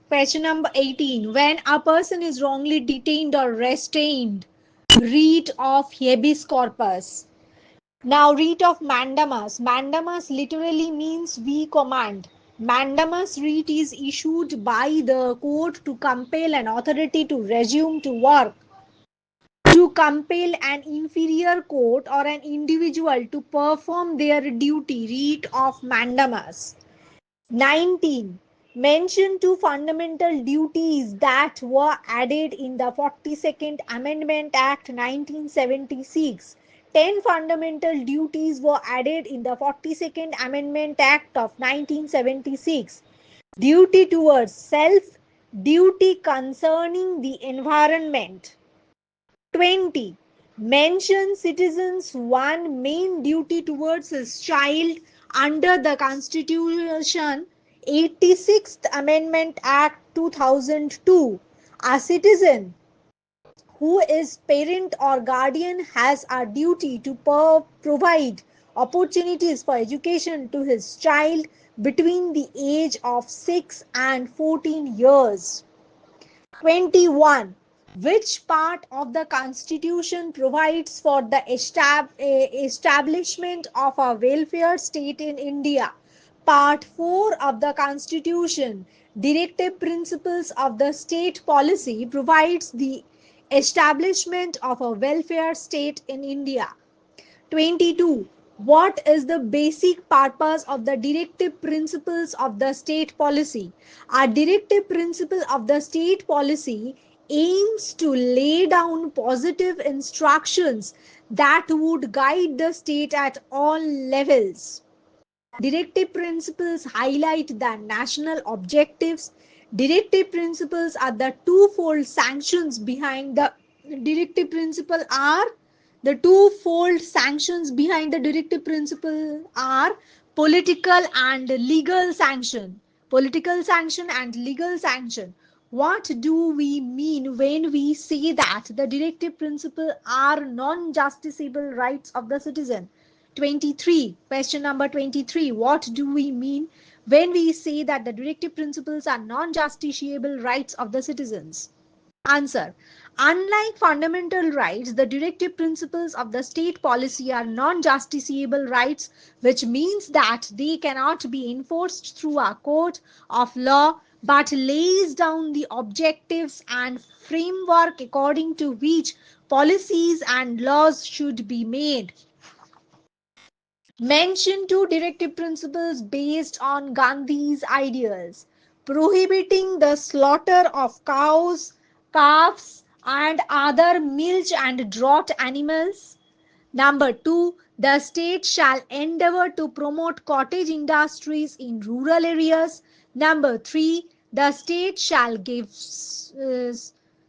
Question number 18. When a person is wrongly detained or restrained, writ of habeas corpus. Now, writ of mandamus. Mandamus literally means we command. Mandamus writ is issued by the court to compel an authority to resume to work, to compel an inferior court or an individual to perform their duty. Writ of mandamus. 19. Mention two fundamental duties that were added in the 42nd Amendment Act 1976. 10 fundamental duties were added in the 42nd Amendment Act of 1976. Duty towards self, duty concerning the environment. 20. Mention citizens' one main duty towards his child under the Constitution 86th Amendment Act 2002. A citizen who is parent or guardian has a duty to provide opportunities for education to his child between the age of 6 and 14 years. 21. Which part of the Constitution provides for the establishment of a welfare state in India? Part 4 of the Constitution, Directive Principles of the State Policy, provides the establishment of a welfare state in India. 22. What is the basic purpose of the directive principles of the state policy? A directive principle of the state policy aims to lay down positive instructions that would guide the state at all levels. Directive principles highlight the national objectives. Directive principles are the twofold sanctions behind the directive principle are the twofold sanctions behind the directive principle are political and legal sanction. Political sanction and legal sanction. What do we mean when we say that the directive principle are non-justiciable rights of the citizen? 23. Question number 23. What do we mean when we say that the directive principles are non-justiciable rights of the citizens? Answer. Unlike fundamental rights, the directive principles of the state policy are non-justiciable rights, which means that they cannot be enforced through a court of law but lays down the objectives and framework according to which policies and laws should be made. Mention two directive principles based on Gandhi's ideals: prohibiting the slaughter of cows, calves, and other milch and draught animals. Number 2, the state shall endeavor to promote cottage industries in rural areas. Number 3, the state shall give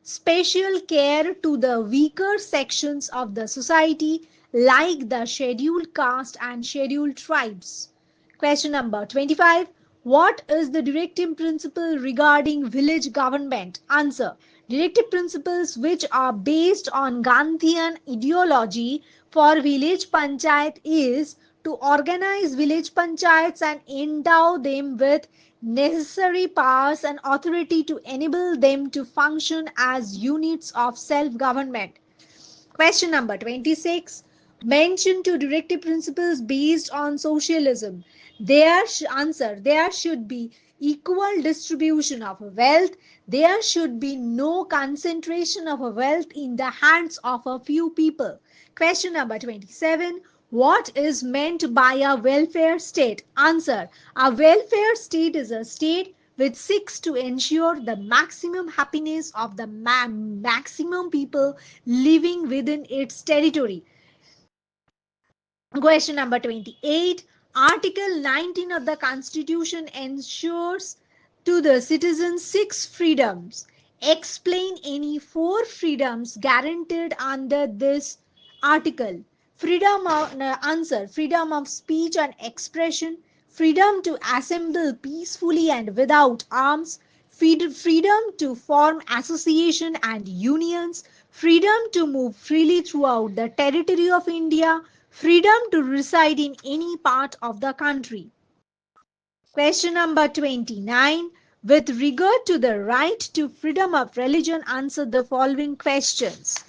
special care to the weaker sections of the society like the scheduled caste and scheduled tribes. Question number 25. What is the directive principle regarding village government? Answer. Directive principles which are based on Gandhian ideology for village panchayat is to organize village panchayats and endow them with necessary powers and authority to enable them to function as units of self-government. Question number 26. Mention two directive principles based on socialism. There should be equal distribution of wealth. There should be no concentration of wealth in the hands of a few people. Question number 27. What is meant by a welfare state? Answer. A welfare state is a state which seeks to ensure the maximum happiness of the maximum people living within its territory. Question number 28. Article 19 of the Constitution ensures to the citizens 6 freedoms. Explain any 4 freedoms guaranteed under this article. Freedom of speech and expression, freedom to assemble peacefully and without arms, freedom to form association and unions, freedom to move freely throughout the territory of India, freedom to reside in any part of the country. Question number 29. With regard to the right to freedom of religion, answer the following questions.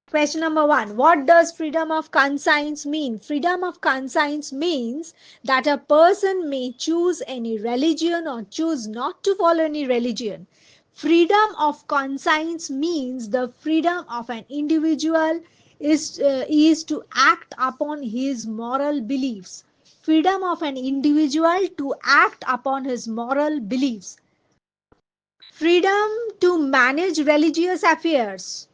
Question number 1. What does freedom of conscience mean? Freedom of conscience means that a person may choose any religion or choose not to follow any religion. Freedom of conscience means the freedom of an individual is to act upon his moral beliefs. Freedom of an individual to act upon his moral beliefs. Freedom to manage religious affairs.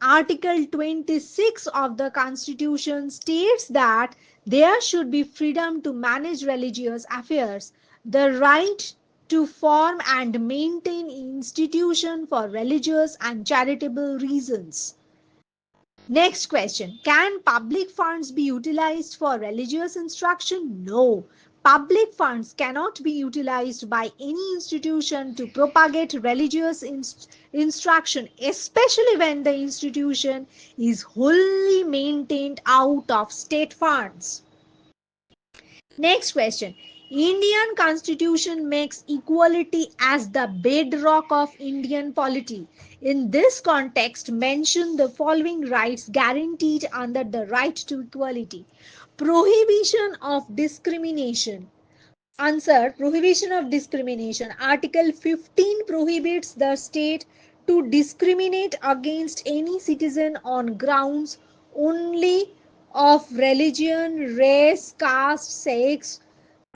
Article 26 of the Constitution states that there should be freedom to manage religious affairs, the right to form and maintain institutions for religious and charitable reasons. Next question. Can public funds be utilized for religious instruction? No. Public funds cannot be utilized by any institution to propagate religious instruction, especially when the institution is wholly maintained out of state funds. Next question. Indian constitution makes equality as the bedrock of Indian polity. In this context, mention the following rights guaranteed under the right to equality. Prohibition of discrimination. Answer. Prohibition of discrimination. Article 15 prohibits the state to discriminate against any citizen on grounds only of religion, race, caste, sex,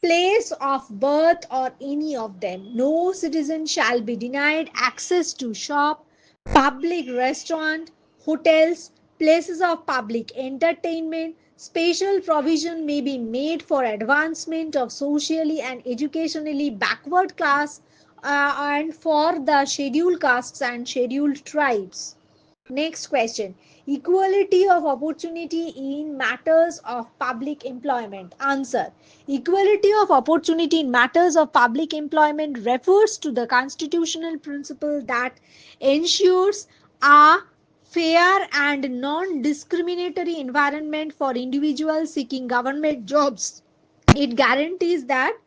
place of birth, or any of them. No citizen shall be denied access to shop, public restaurant, hotels, places of public entertainment. Special provision may be made for advancement of socially and educationally backward class and for the scheduled castes and scheduled tribes. Next question. Equality of opportunity in matters of public employment. Answer. Equality of opportunity in matters of public employment refers to the constitutional principle that ensures a fair and non-discriminatory environment for individuals seeking government jobs. It guarantees that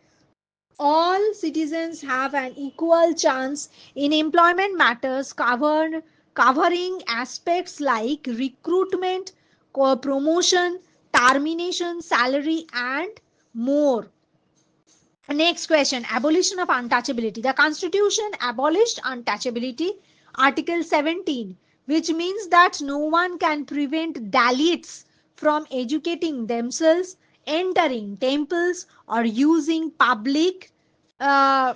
all citizens have an equal chance in employment matters covering aspects like recruitment, promotion, termination, salary, and more. Next question. Abolition of untouchability. The Constitution abolished untouchability, Article 17, which means that no one can prevent Dalits from educating themselves, entering temples, or using uh,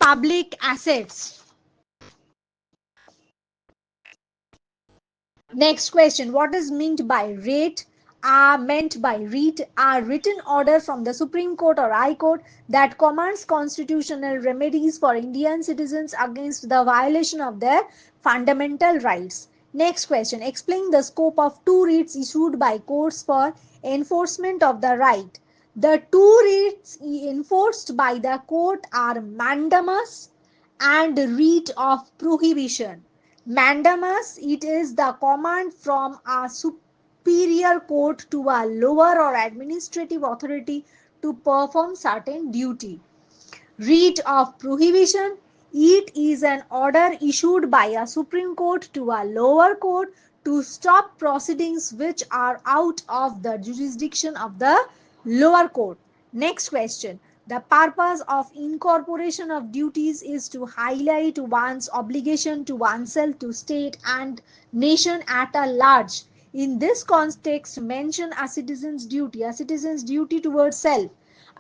public assets. Next question. What is meant by rate? Meant by read a written order from the Supreme Court or High Court that commands constitutional remedies for Indian citizens against the violation of their fundamental rights. Next question. Explain the scope of two writs issued by courts for enforcement of the right. The two writs enforced by the court are mandamus and writ of prohibition. Mandamus, it is the command from a superior court to a lower or administrative authority to perform certain duty. Writ of prohibition, it is an order issued by a Supreme Court to a lower court to stop proceedings which are out of the jurisdiction of the lower court. Next question. The purpose of incorporation of duties is to highlight one's obligation to oneself, to state and nation at a large. In this context, mention a citizen's duty towards self.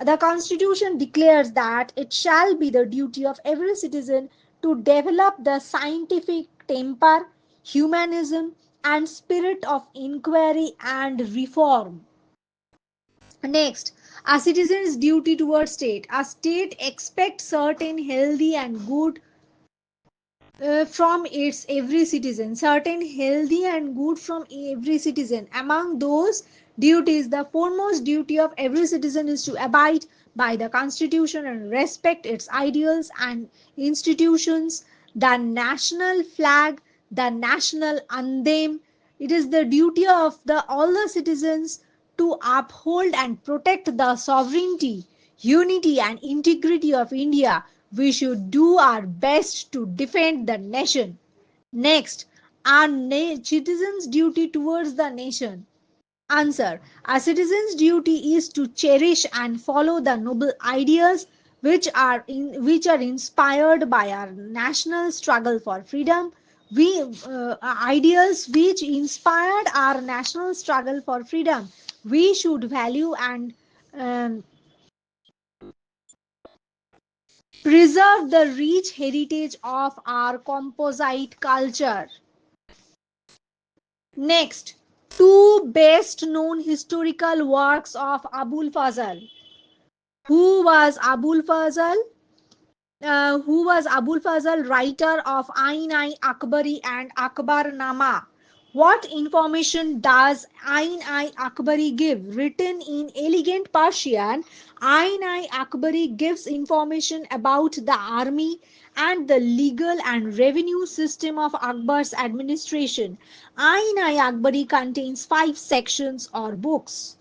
The Constitution declares that it shall be the duty of every citizen to develop the scientific temper, humanism, and spirit of inquiry and reform. Next, a citizen's duty towards state. A state expects certain healthy and good from its every citizen, certain healthy and good from every citizen. Among those duties, the foremost duty of every citizen is to abide by the constitution and respect its ideals and institutions, the national flag, the national anthem. It is the duty of all the citizens to uphold and protect the sovereignty, unity and integrity of India, we should do our best to defend the nation. Next, our citizens' duty towards the nation. Answer. A citizen's duty is to cherish and follow the noble ideas which are inspired by our national struggle for freedom. We Ideals which inspired our national struggle for freedom. We should value and um, preserve the rich heritage of our composite culture. Next, two best known historical works of Abul Fazl. Who was Abul Fazl? Who was Abul Fazl, writer of Ain-i Akbari and Akbar Nama? What information does Ain-i Akbari give? Written in elegant Persian, Ain-i Akbari gives information about the army and the legal and revenue system of Akbar's administration. Ain-i Akbari contains 5 sections or books.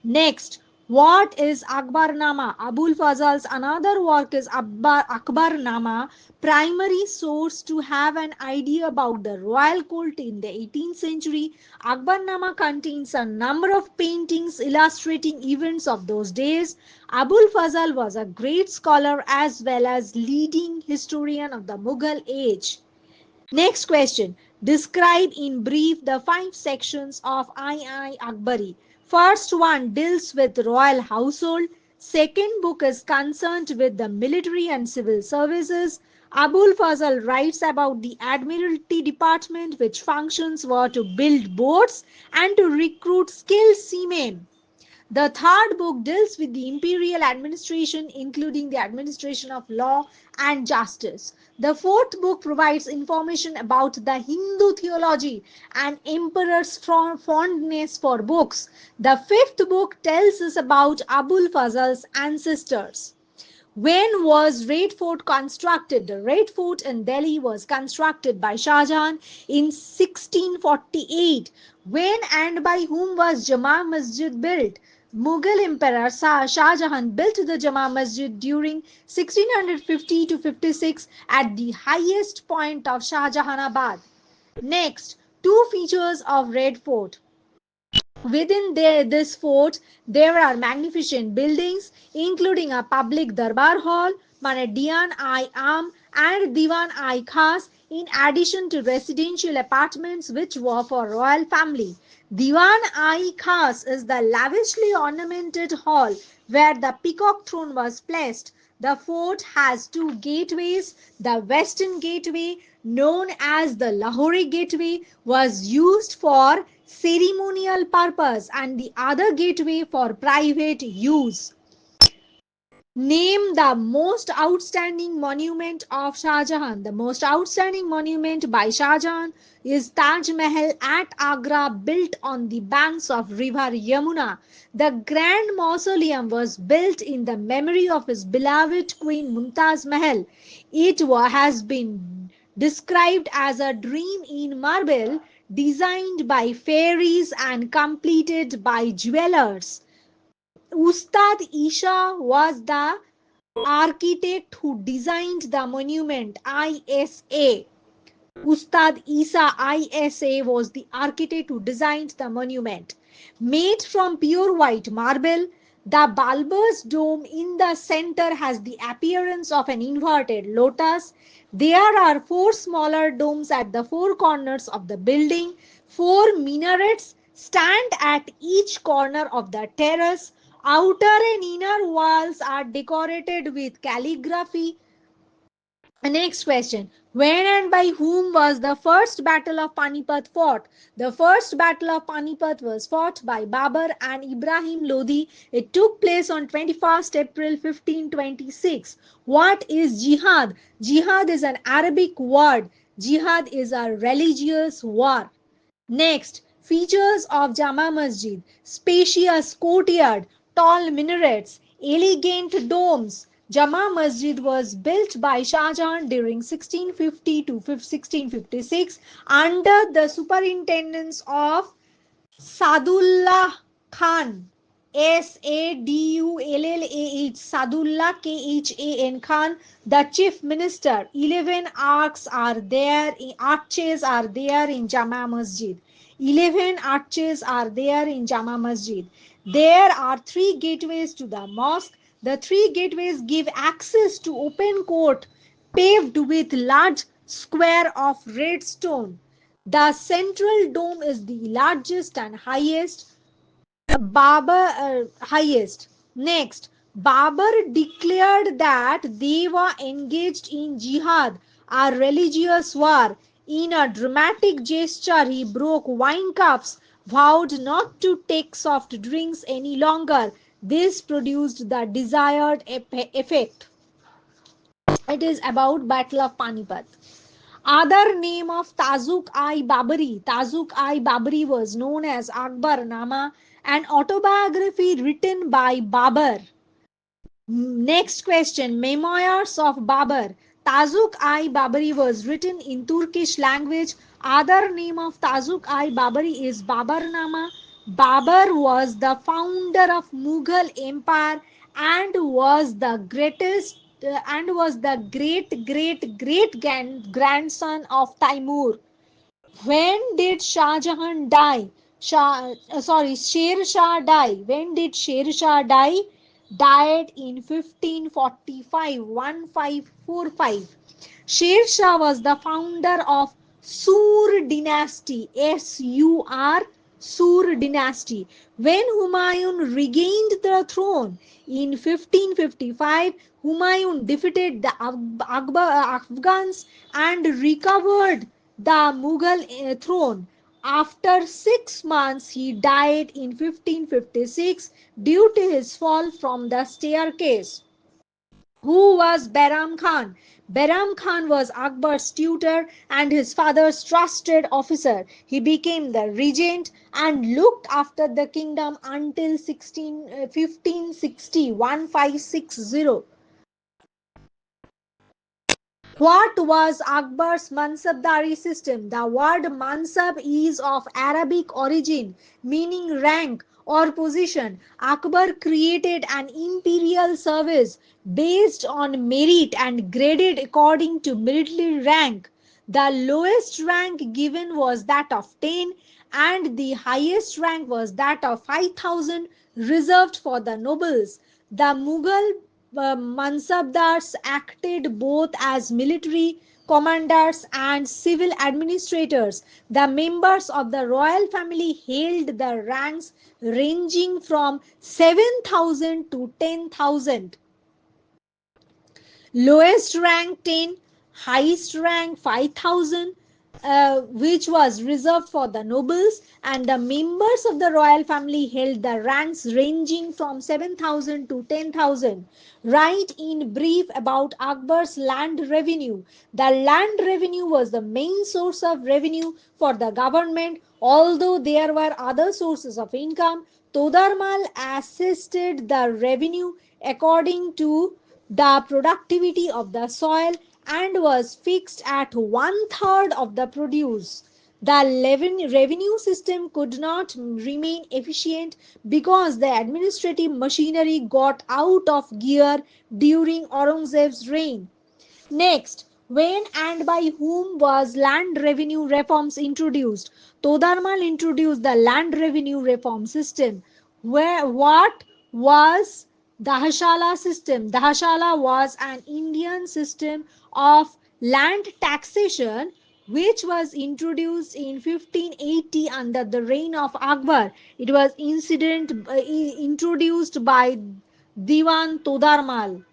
Next, what is Akbarnama? Abul Fazl's another work is Akbarnama, primary source to have an idea about the royal court in the 18th century. Akbarnama contains a number of paintings illustrating events of those days. Abul Fazl was a great scholar as well as leading historian of the Mughal age. Next question. Describe in brief the 5 sections of Ain-i Akbari. First one deals with royal household. Second book is concerned with the military and civil services. Abul Fazl writes about the Admiralty Department, which functions were to build boats and to recruit skilled seamen. The third book deals with the imperial administration, including the administration of law and justice. The fourth book provides information about the Hindu theology and emperor's fondness for books. The fifth book tells us about Abul Fazl's ancestors. When was Red Fort constructed? The Red Fort in Delhi was constructed by Shah Jahan in 1648. When and by whom was Jama Masjid built? Mughal Emperor Shah Jahan built the Jama Masjid during 1650 to 56 at the highest point of Shah Jahanabad. Next, two features of Red Fort. Within this fort, there are magnificent buildings, including a public darbar hall, Diyan-i-Am, and Diwan-i-Khas, in addition to residential apartments which were for royal family. Diwan-i-Khas is the lavishly ornamented hall where the peacock throne was placed. The fort has two gateways. The western gateway, known as the Lahori Gateway, was used for ceremonial purpose and the other gateway for private use. Name the most outstanding monument of Shah Jahan. The most outstanding monument by Shah Jahan is Taj Mahal at Agra, built on the banks of river Yamuna. The grand mausoleum was built in the memory of his beloved Queen Mumtaz Mahal. It has been described as a dream in marble, designed by fairies and completed by jewelers. Ustad Isha was the architect who designed the monument. ISA. Ustad Isa ISA was the architect who designed the monument. Made from pure white marble, the bulbous dome in the center has the appearance of an inverted lotus. There are 4 smaller domes at the 4 corners of the building. 4 minarets stand at each corner of the terrace. Outer and inner walls are decorated with calligraphy. Next question. When and by whom was the first battle of Panipat fought? The first battle of Panipat was fought by Babur and Ibrahim Lodi. It took place on 21st April 1526. What is jihad? Jihad is an Arabic word. Jihad is a religious war. Next, features of Jama Masjid: spacious courtyard, tall minarets, elegant domes. Jama Masjid was built by Shah Jahan during 1650 to 1656 under the superintendence of Sadullah Khan. Sadullah, Sadullah Khan, the chief minister. 11 arches are there in Jama Masjid. 11 arches are there in Jama Masjid. There are 3 gateways to the mosque. The 3 gateways give access to open court paved with large square of red stone. The central dome is the largest and highest. Next, Babur declared that they were engaged in jihad, a religious war. In a dramatic gesture, he broke wine cups, vowed not to take soft drinks any longer. This produced the desired effect. It is about Battle of Panipat. Other name of Tazuk-i Babari was known as Akbar Nama, an autobiography written by Babur. Next question, Memoirs of Babur. Tazuk-i-Babari was written in Turkish language. Other name of Tazuk-i-Babari is Babarnama. Babur was the founder of Mughal Empire and was the great grandson of Timur. When did Shah Jahan die? Sher Shah die. When did Sher Shah die? Died in 1545, 1545. Sher Shah was the founder of Sur dynasty, S-U-R, Sur dynasty. When Humayun regained the throne in 1555, Humayun defeated the Afghans and recovered the Mughal throne. After 6 months, he died in 1556 due to his fall from the staircase. Who was Behram Khan? Behram Khan was Akbar's tutor and his father's trusted officer. He became the regent and looked after the kingdom until 1560, 1560. What was Akbar's Mansabdari system? The word Mansab is of Arabic origin, meaning rank or position. Akbar created an imperial service based on merit and graded according to military rank. The lowest rank given was that of 10 and the highest rank was that of 5,000 reserved for the nobles. The Mughal Mansabdars acted both as military commanders and civil administrators. The members of the royal family held the ranks ranging from 7,000 to 10,000. Lowest rank 10, highest rank 5,000, which was reserved for the nobles, and the members of the royal family held the ranks ranging from 7,000 to 10,000. Write in brief about Akbar's land revenue. The land revenue was the main source of revenue for the government, although there were other sources of income. Todarmal assisted the revenue according to the productivity of the soil and was fixed at 1/3 of the produce. The revenue system could not remain efficient because the administrative machinery got out of gear during Aurangzeb's reign. Next, when and by whom was land revenue reforms introduced? Todarmal introduced the land revenue reform system. What was Dahashala system? Dahashala was an Indian system of land taxation which was introduced in 1580 under the reign of Akbar. It was introduced by Diwan Todarmal.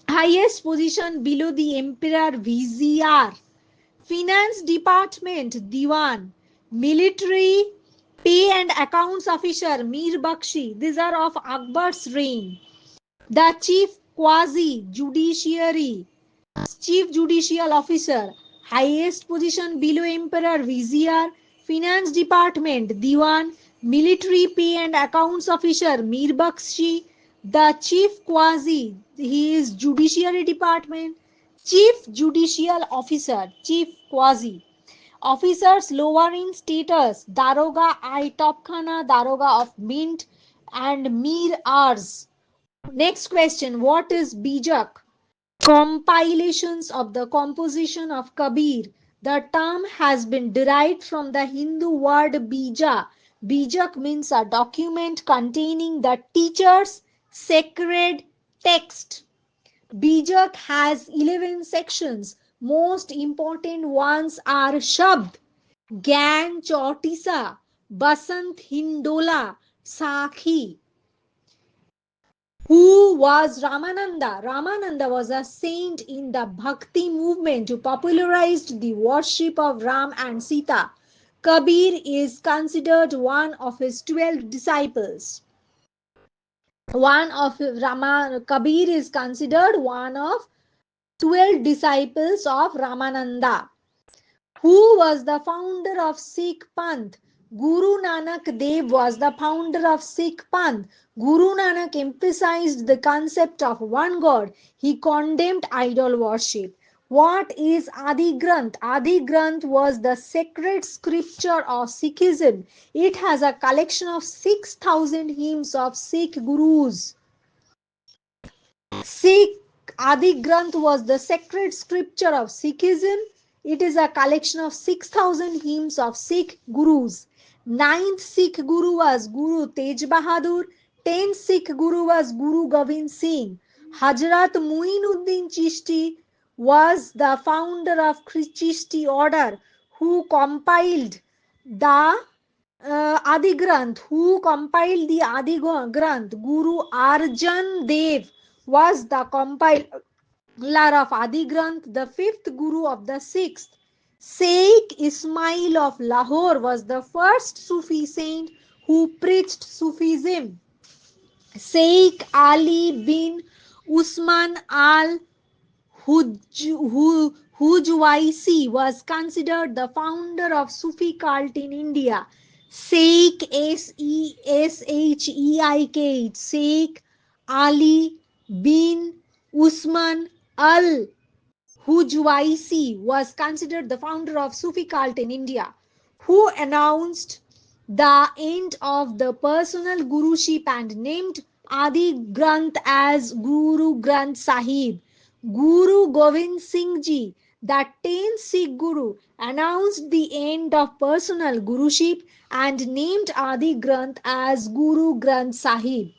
Highest position below the emperor vizier. Finance department Diwan. Military pay and accounts officer Mir Bakshi. These are of Akbar's reign. The chief quasi judiciary, chief judicial officer. Highest position below emperor vizier. Finance department Diwan. Military pay and accounts officer Mir Bakshi. The chief quasi, he is judiciary department. Chief judicial officer, chief quasi Officers lower in status, Daroga I Topkhana, Daroga of Mint, and Mir Ars. Next question, what is Bijak? Compilations of the composition of Kabir. The term has been derived from the Hindu word bija. Bijak means a document containing the teacher's sacred text. Bijak has 11 sections. Most important ones are Shabd, Gyan Chautisa, Basant Hindola, Sakhi. Who was Ramananda? Ramananda was a saint in the Bhakti movement who popularized the worship of Ram and Sita. Kabir is considered one of his 12 disciples. Kabir is considered one of 12 disciples of Ramananda. Who was the founder of Sikh Panth? Guru Nanak Dev was the founder of Sikh Panth. Guru Nanak emphasized the concept of one God. He condemned idol worship. What is Adi Granth? Adi Granth was the sacred scripture of Sikhism. It has a collection of 6,000 hymns of Sikh gurus. Sikh Adi Granth was the sacred scripture of Sikhism. It is a collection of 6,000 hymns of Sikh gurus. Ninth Sikh Guru was Guru Tej Bahadur. 10th Sikh Guru was Guru Gobind Singh. Hazrat Muinuddin Chishti was the founder of Chishti order who compiled the Adi Granth. Who compiled the Adi Granth? Guru Arjan Dev was the compiler of Adi Granth, the fifth Guru of the sixth. Sheikh Ismail of Lahore was the first Sufi saint who preached Sufism. Sheikh Ali bin Usman al Hujwaisi was considered the founder of Sufi cult in India. Sheikh Sheikh Sheikh Ali bin Usman al Hujwaisi was considered the founder of Sufi cult in India, who announced the end of the personal guruship and named Adi Granth as Guru Granth Sahib. Guru Gobind Singh Ji, the 10th Sikh Guru, announced the end of personal guruship and named Adi Granth as Guru Granth Sahib.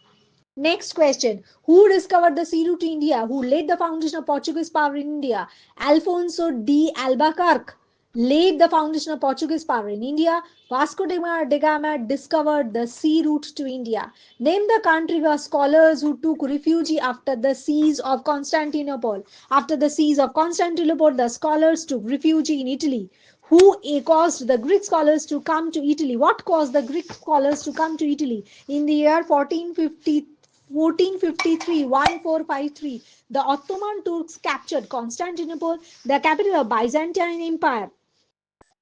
Next question. Who discovered the sea route to India? Who laid the foundation of Portuguese power in India? Alfonso de Albuquerque laid the foundation of Portuguese power in India. Vasco da Gama discovered the sea route to India. Name the country where scholars who took refuge after the siege of Constantinople. After the siege of Constantinople, the scholars took refuge in Italy. Who caused the Greek scholars to come to Italy? What caused the Greek scholars to come to Italy? In the year 1453, the Ottoman Turks captured Constantinople, the capital of Byzantine Empire.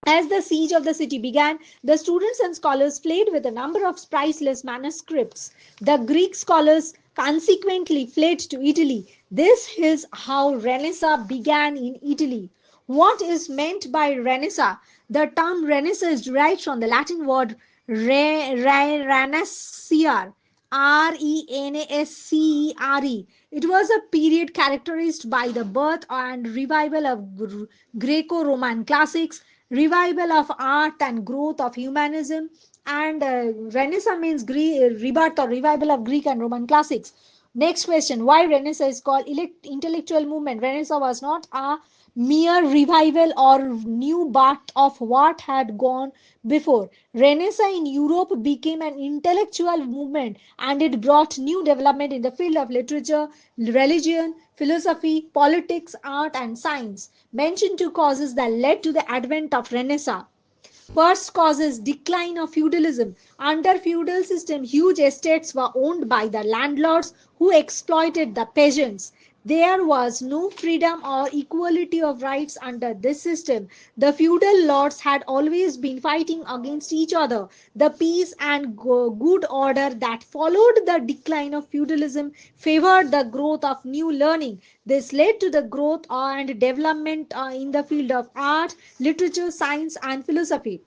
As the siege of the city began, the students and scholars fled with a number of priceless manuscripts. The Greek scholars consequently fled to Italy. This is how Renaissance began in Italy. What is meant by Renaissance? The term Renaissance is derived from the Latin word renascere. Renascere. It was a period characterized by the birth and revival of Greco-Roman classics, revival of art and growth of humanism, and Renaissance means rebirth or revival of Greek and Roman classics. Next question, why Renaissance is called intellectual movement? Renaissance was not a mere revival or new birth of what had gone before. Renaissance in Europe became an intellectual movement and it brought new development in the field of literature, religion, philosophy, politics, art, and science. Mention two causes that led to the advent of Renaissance. First cause is decline of feudalism. Under feudal system, huge estates were owned by the landlords who exploited the peasants. There was no freedom or equality of rights under this system. The feudal lords had always been fighting against each other. The peace and good order that followed the decline of feudalism favored the growth of new learning. This led to the growth and development in the field of art, literature, science, and philosophy.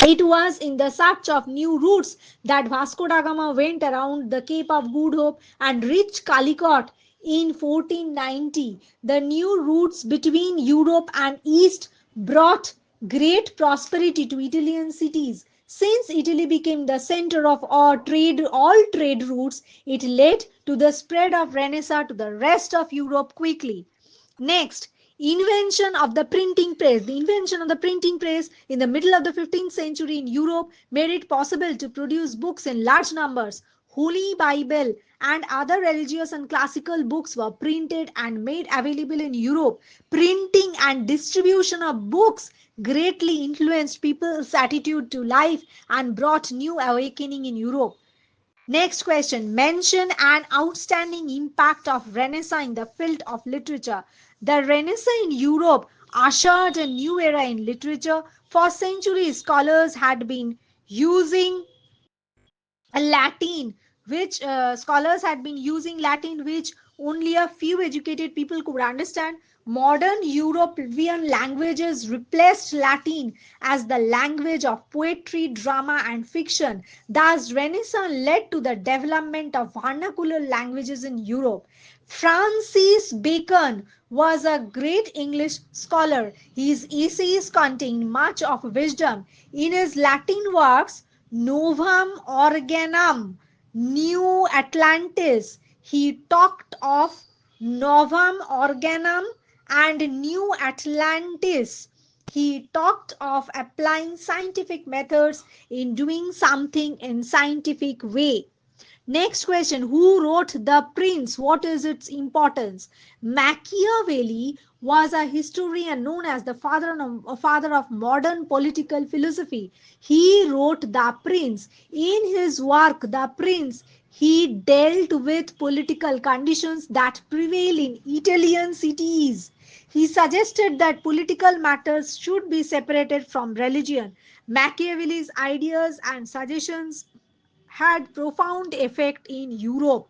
It was in the search of new routes that Vasco da Gama went around the Cape of Good Hope and reached Calicut in 1490. The new routes between Europe and East brought great prosperity to Italian cities. Since Italy became the center of all trade routes, it led to the spread of Renaissance to the rest of Europe quickly. Next, invention of the printing press. The invention of the printing press in the middle of the 15th century in Europe made it possible to produce books in large numbers. Holy Bible and other religious and classical books were printed and made available in Europe. Printing and distribution of books greatly influenced people's attitude to life and brought new awakening in Europe. Next question. Mention an outstanding impact of Renaissance in the field of literature. The Renaissance in Europe ushered a new era in literature. For centuries, scholars had been using Latin, which only a few educated people could understand. Modern European languages replaced Latin as the language of poetry, drama, and fiction. Thus, Renaissance led to the development of vernacular languages in Europe. Francis Bacon was a great English scholar. His essays contain much of wisdom. In his Latin works, Novum Organum, New Atlantis, he talked of Novum Organum and New Atlantis. He talked of applying scientific methods in doing something in scientific way. Next question. Who wrote The Prince? What is its importance? Machiavelli was a historian known as the father of modern political philosophy. He wrote The Prince. In his work, The Prince, he dealt with political conditions that prevail in Italian cities. He suggested that political matters should be separated from religion. Machiavelli's ideas and suggestions had profound effect in Europe.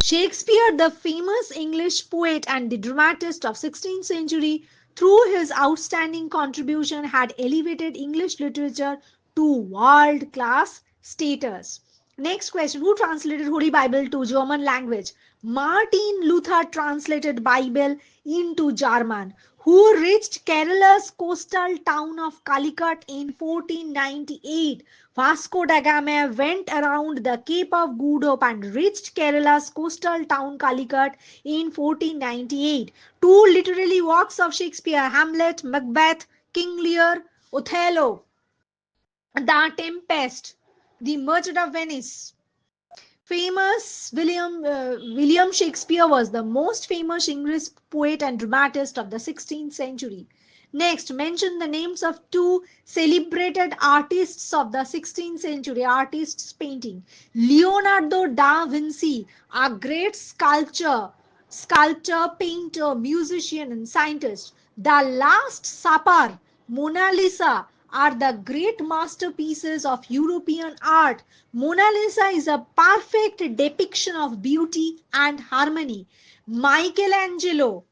Shakespeare, the famous English poet and the dramatist of 16th century, through his outstanding contribution had elevated English literature to world class status. Next question. Who translated Holy Bible to German language? Martin Luther translated Bible into German. Who reached Kerala's coastal town of Calicut in 1498? Vasco da Gama went around the Cape of Good Hope and reached Kerala's coastal town Calicut in 1498. Two literary works of Shakespeare, Hamlet, Macbeth, King Lear, Othello, The Tempest, The Merchant of Venice. Famous William Shakespeare was the most famous English poet and dramatist of the 16th century. Next, mention the names of two celebrated artists of the 16th century, artists painting. Leonardo da Vinci, a great sculptor, painter, musician, and scientist. The Last Supper, Mona Lisa are the great masterpieces of European art. Mona Lisa is a perfect depiction of beauty and harmony. Michelangelo,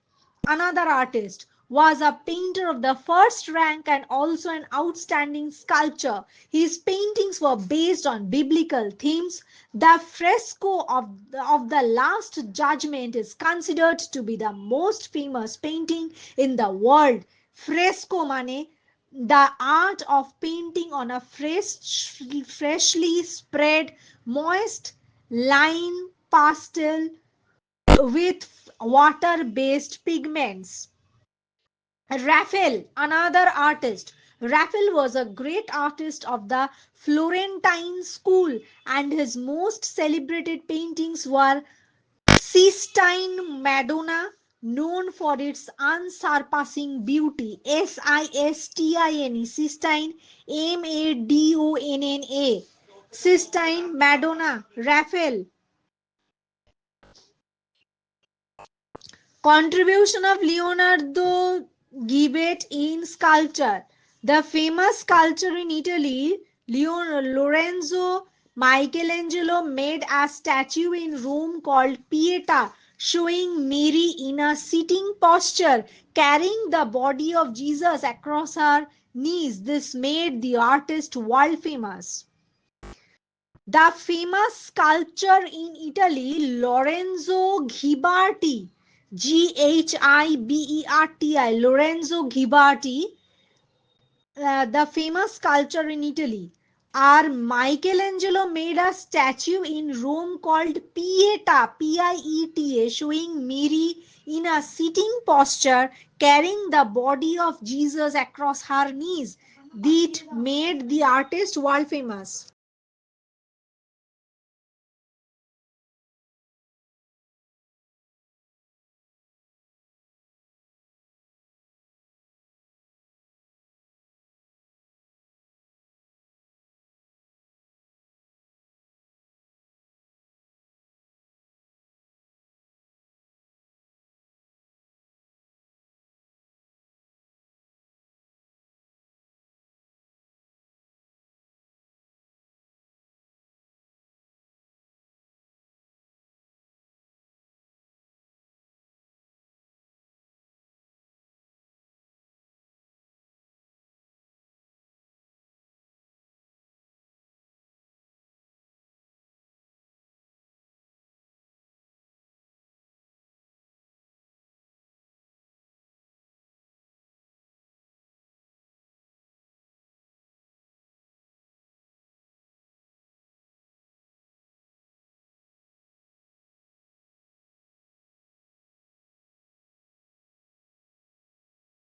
another artist, was a painter of the first rank and also an outstanding sculptor. His paintings were based on biblical themes. The fresco of the Last Judgment is considered to be the most famous painting in the world. Fresco mane the art of painting on a freshly spread moist line pastel with water based pigments. Raphael, another artist. Raphael was a great artist of the Florentine school, and his most celebrated paintings were Sistine Madonna, known for its unsurpassing beauty. Sistine, Sistine, Madonna. Sistine Madonna, Raphael. Contribution of Leonardo Gibet in sculpture. The famous sculptor in Italy, Lorenzo Michelangelo, made a statue in Rome called Pieta, showing Mary in a sitting posture, carrying the body of Jesus across her knees. This made the artist world famous. The famous sculptor in Italy, Lorenzo Ghiberti, Ghiberti, Lorenzo Ghiberti, the famous sculptor in Italy. Our Michelangelo made a statue in Rome called Pieta, Pieta, showing Mary in a sitting posture, carrying the body of Jesus across her knees. That made the artist world famous.